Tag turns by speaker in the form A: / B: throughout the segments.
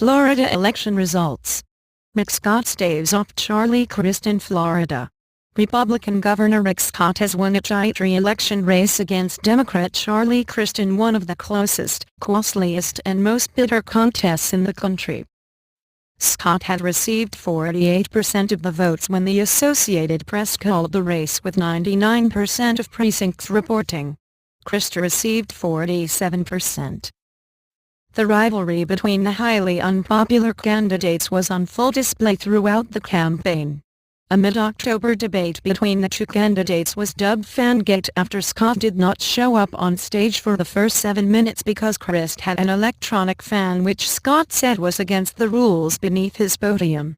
A: Florida election results. Rick Scott staves off Charlie Crist in Florida. Republican Governor Rick Scott has won a tight re-election race against Democrat Charlie Crist in one of the closest, costliest and most bitter contests in the country. Scott had received 48% of the votes when the Associated Press called the race with 99% of precincts reporting. Crist received 47%. The rivalry between the highly unpopular candidates was on full display throughout the campaign. A mid-October debate between the two candidates was dubbed fangate after Scott did not show up on stage for the first 7 minutes because Crist had an electronic fan which Scott said was against the rules beneath his podium.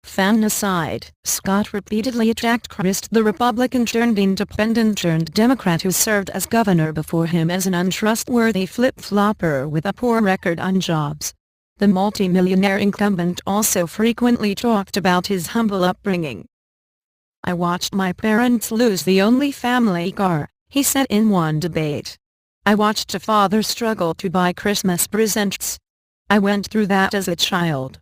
A: Fan aside, Scott repeatedly attacked Crist, the Republican-turned-independent-turned-Democrat who served as governor before him, as an untrustworthy flip-flopper with a poor record on jobs. The multimillionaire incumbent also frequently talked about his humble upbringing. "I watched my parents lose the only family car," he said in one debate. "I watched a father struggle to buy Christmas presents. I went through that as a child."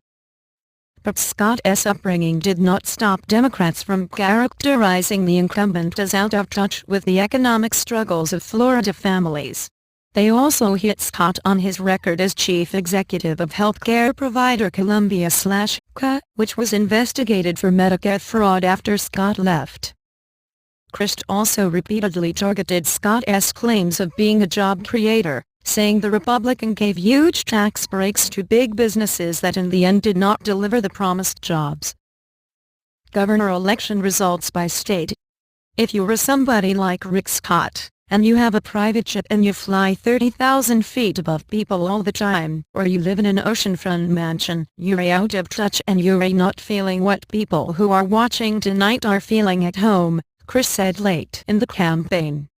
A: But Scott's upbringing did not stop Democrats from characterizing the incumbent as out of touch with the economic struggles of Florida families. They also hit Scott on his record as chief executive of healthcare provider Columbia/CA, which was investigated for Medicare fraud after Scott left. Crist also repeatedly targeted Scott's claims of being a job creator, saying the Republican gave huge tax breaks to big businesses that in the end did not deliver the promised jobs. Governor election results by state. If you were somebody like Rick Scott, and you have a private jet and you fly 30,000 feet above people all the time, or you live in an oceanfront mansion, you're out of touch and you're not feeling what people who are watching tonight are feeling at home, Crist said late in the campaign.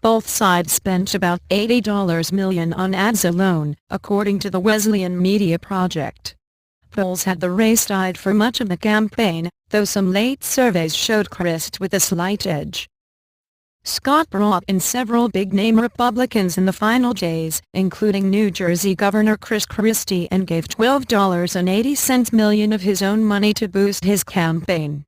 A: Both sides spent about $80 million on ads alone, according to the Wesleyan Media Project. Polls had the race tied for much of the campaign, though some late surveys showed Crist with a slight edge. Scott brought in several big-name Republicans in the final days, including New Jersey Governor Chris Christie, and gave $12.80 million of his own money to boost his campaign.